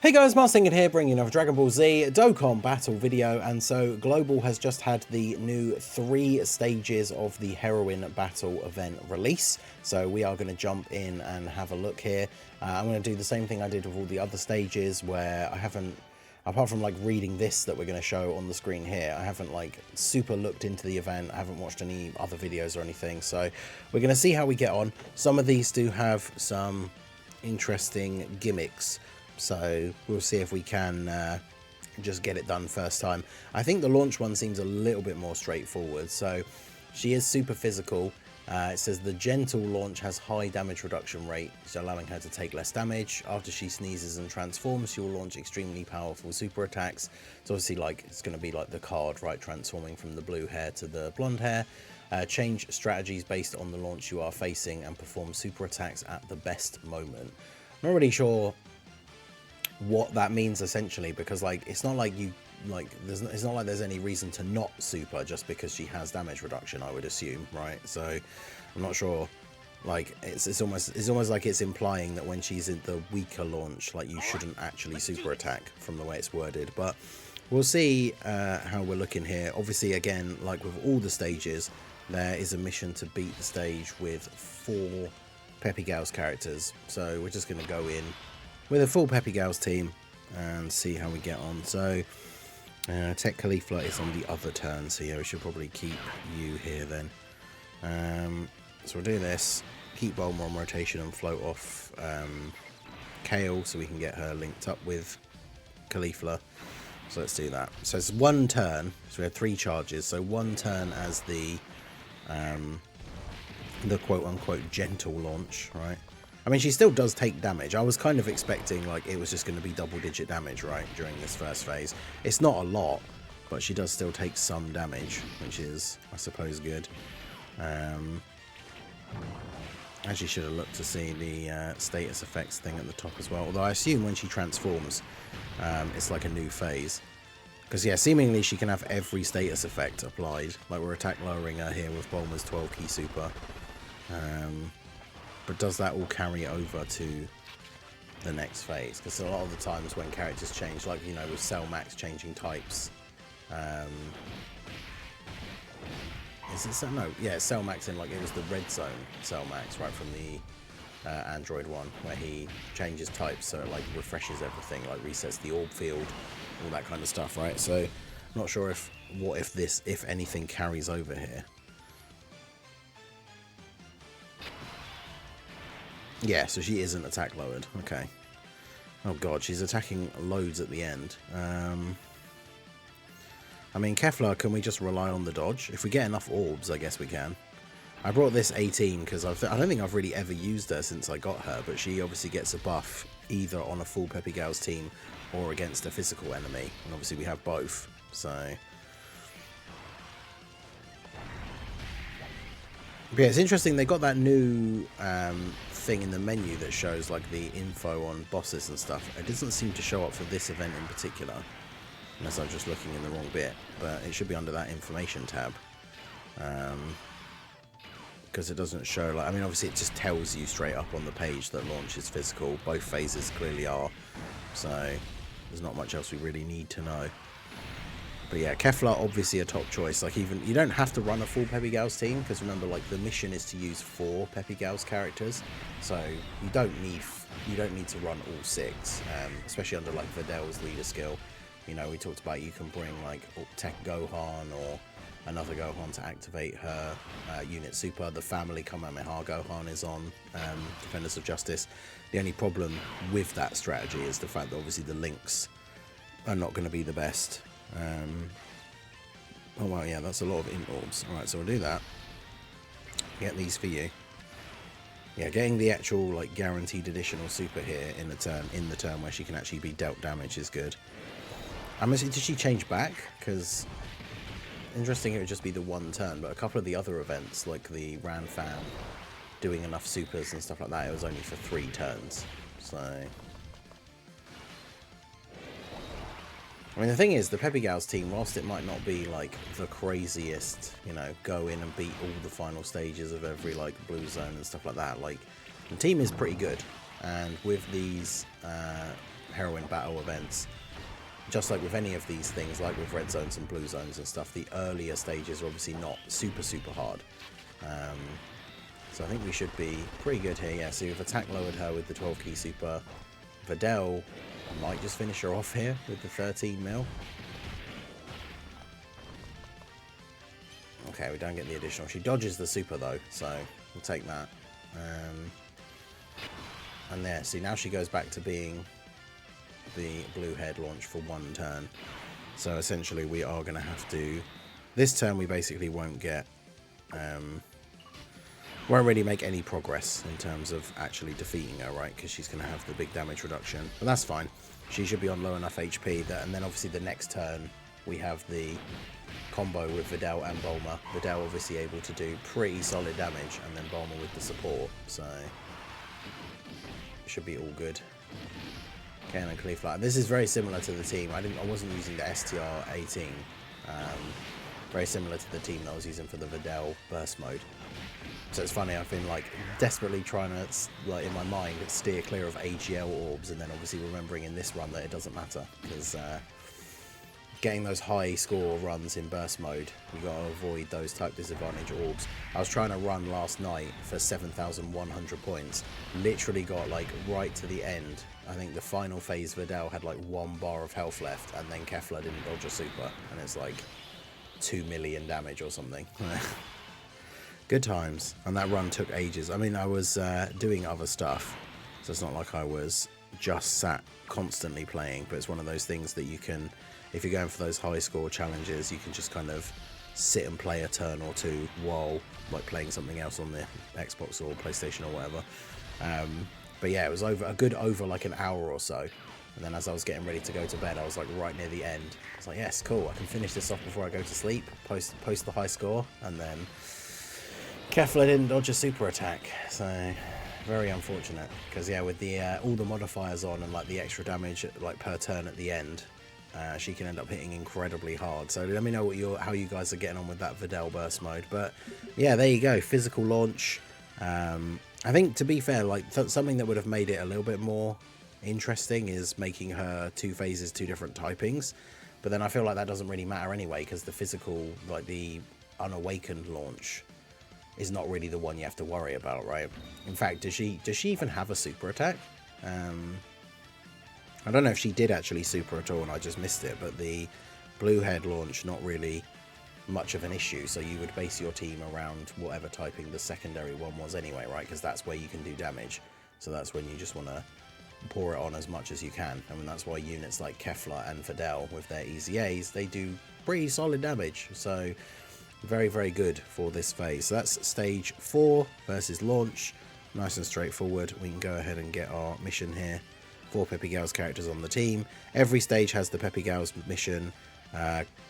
Hey guys, Marsinger here, bringing another Dragon Ball Z Dokkan battle video. And so Global has just had the new 3 stages of the Heroine battle event release. So we are going to jump in and have a look here. I'm going to do the same thing I did with all the other stages, where I haven't, apart from like reading this that we're going to show on the screen here, I haven't like super looked into the event. I haven't watched any other videos or anything. So we're going to see how we get on. Some of these do have some interesting gimmicks, so we'll see if we can just get it done first time. I think the launch one seems a little bit more straightforward. So she is super physical. It says the gentle launch has high damage reduction rate, so allowing her to take less damage. After she sneezes and transforms, she will launch extremely powerful super attacks. So obviously, like, it's going to be like the card, right, transforming from the blue hair to the blonde hair. Change strategies based on the launch you are facing and perform super attacks at the best moment. I'm not really sure what that means essentially, because like it's not like you like it's not like there's any reason to not super just because she has damage reduction, I would assume, right? So I'm not sure. Like it's almost like it's implying that when she's in the weaker launch, like you shouldn't actually super attack from the way it's worded. But we'll see how we're looking here. Obviously, again, like with all the stages, there is a mission to beat the stage with 4 Peppy Gals characters. So we're just going to go in with a full Peppy Gals team and see how we get on. So Tech Caulifla is on the other turn, so yeah, we should probably keep you here then. So we'll do this, keep Bulma on rotation and float off Kale so we can get her linked up with Caulifla. So let's do that. So it's 1 turn, so we have 3 charges, so 1 turn as the quote-unquote gentle launch, right? I mean, she still does take damage. I was kind of expecting like it was just going to be double-digit damage, right, during this first phase. It's not a lot, but she does still take some damage, which is, I suppose, good. Actually should have looked to see the status effects thing at the top as well. Although I assume when she transforms, it's like a new phase. Because, yeah, seemingly she can have every status effect applied. Like, we're attack lowering her here with Bulma's 12-key super. But does that all carry over to the next phase? Because a lot of the times when characters change, like, you know, with Cell Max changing types, is it Cell? No, yeah, Cell Max in, like, it was the Red Zone Cell Max, right, from the Android one, where he changes types, so it, like, refreshes everything, like, resets the orb field, all that kind of stuff, right? So, I'm not sure if, what if this, if anything, carries over here. Yeah, so she isn't attack lowered. Okay. Oh god, she's attacking loads at the end. I mean, Kefla, can we just rely on the dodge? If we get enough orbs, I guess we can. I brought this 18 because I don't think I've really ever used her since I got her, but she obviously gets a buff either on a full Peppy Gals team or against a physical enemy. And obviously we have both, so... But yeah, it's interesting, they got that new thing in the menu that shows like the info on bosses and stuff. It doesn't seem to show up for this event in particular, unless I'm just looking in the wrong bit, but it should be under that information tab. Because it doesn't show, like, I mean, obviously it just tells you straight up on the page that launch is physical. Both phases clearly are, so there's not much else we really need to know. But yeah, Kefla obviously a top choice. Like, even you don't have to run a full Peppy Gals team, because remember, like, the mission is to use 4 Peppy Gals characters, so you don't need to run all 6, especially under like Vidal's leader skill. You know, we talked about you can bring like Tech Gohan or another Gohan to activate her unit super. The family Kamehameha Gohan is on Defenders of Justice. The only problem with that strategy is the fact that obviously the links are not going to be the best. Oh well, yeah, that's a lot of int orbs. Alright, so we'll do that. Get these for you. Yeah, getting the actual like guaranteed additional super here in the turn where she can actually be dealt damage is good. I'm assuming, did she change back? Because interesting, it would just be the 1 turn, but a couple of the other events like the Ran Fan doing enough supers and stuff like that, it was only for 3 turns. So I mean, the thing is, the Peppy Gals team, whilst it might not be, like, the craziest, you know, go in and beat all the final stages of every, like, blue zone and stuff like that, like, the team is pretty good. And with these heroine battle events, just like with any of these things, like with red zones and blue zones and stuff, the earlier stages are obviously not super hard. So I think we should be pretty good here. Yeah, so we've attack lowered her with the 12 key super. Videl might just finish her off here with the 13 mil. Okay, we don't get the additional. She dodges the super though, so we'll take that. And there, see, now she goes back to being the blue head launch for 1 turn. So essentially we are going to have to, this turn we basically won't get, won't really make any progress in terms of actually defeating her, right? Because she's going to have the big damage reduction, but that's fine. She should be on low enough HP that, and then obviously the next turn we have the combo with Videl and Bulma. Videl obviously able to do pretty solid damage, and then Bulma with the support, so should be all good. Cannon Cauliflower. This is very similar to the team. I wasn't using the STR-18. Very similar to the team that I was using for the Videl burst mode. So it's funny, I've been like desperately trying to, like in my mind, steer clear of AGL orbs, and then obviously remembering in this run that it doesn't matter, because getting those high score runs in burst mode, you got to avoid those type disadvantage orbs. I was trying to run last night for 7,100 points, literally got like right to the end. I think the final phase Videl had like 1 bar of health left, and then Kefla didn't dodge a super, and it's like 2 million damage or something. Good times. And that run took ages. I mean, I was doing other stuff, so it's not like I was just sat constantly playing, but it's one of those things that you can, if you're going for those high score challenges, you can just kind of sit and play a turn or two while like playing something else on the Xbox or PlayStation or whatever. But yeah, it was over like an hour or so, and then as I was getting ready to go to bed, I was like right near the end. I was like, yes, cool, I can finish this off before I go to sleep, post the high score, and then Kefla didn't dodge a super attack, so very unfortunate. Because yeah, with the all the modifiers on and like the extra damage like per turn at the end, she can end up hitting incredibly hard. So let me know what how you guys are getting on with that Videl burst mode. But yeah, there you go, physical launch. I think, to be fair, like something that would have made it a little bit more interesting is making her 2 phases, 2 different typings. But then I feel like that doesn't really matter anyway, because the physical, like the unawakened launch, is not really the one you have to worry about, right? In fact, does she even have a super attack? I don't know if she did actually super at all and I just missed it, but the blue head launch, not really much of an issue, so you would base your team around whatever typing the secondary one was anyway, right? Because that's where you can do damage, so that's when you just want to pour it on as much as you can. I mean, that's why units like Kefla and Videl with their EZAs, they do pretty solid damage, so very good for this phase. So that's stage 4 versus launch. Nice and straightforward. We can go ahead and get our mission here. 4 Peppy Gals characters on the team. Every stage has the Peppy Gals mission.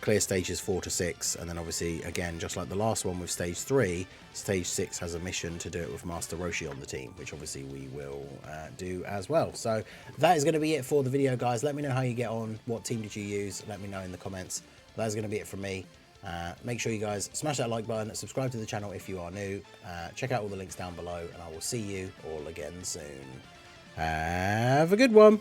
Clear stages 4 to 6, and then obviously again, just like the last one with stage 3, stage 6 has a mission to do it with Master Roshi on the team, which obviously we will do as well. So that is going to be it for the video, guys. Let me know how you get on. What team did you use? Let me know in the comments. That is going to be it from me. Make sure you guys smash that like button, subscribe to the channel if you are new, check out all the links down below, and I will see you all again soon. Have a good one.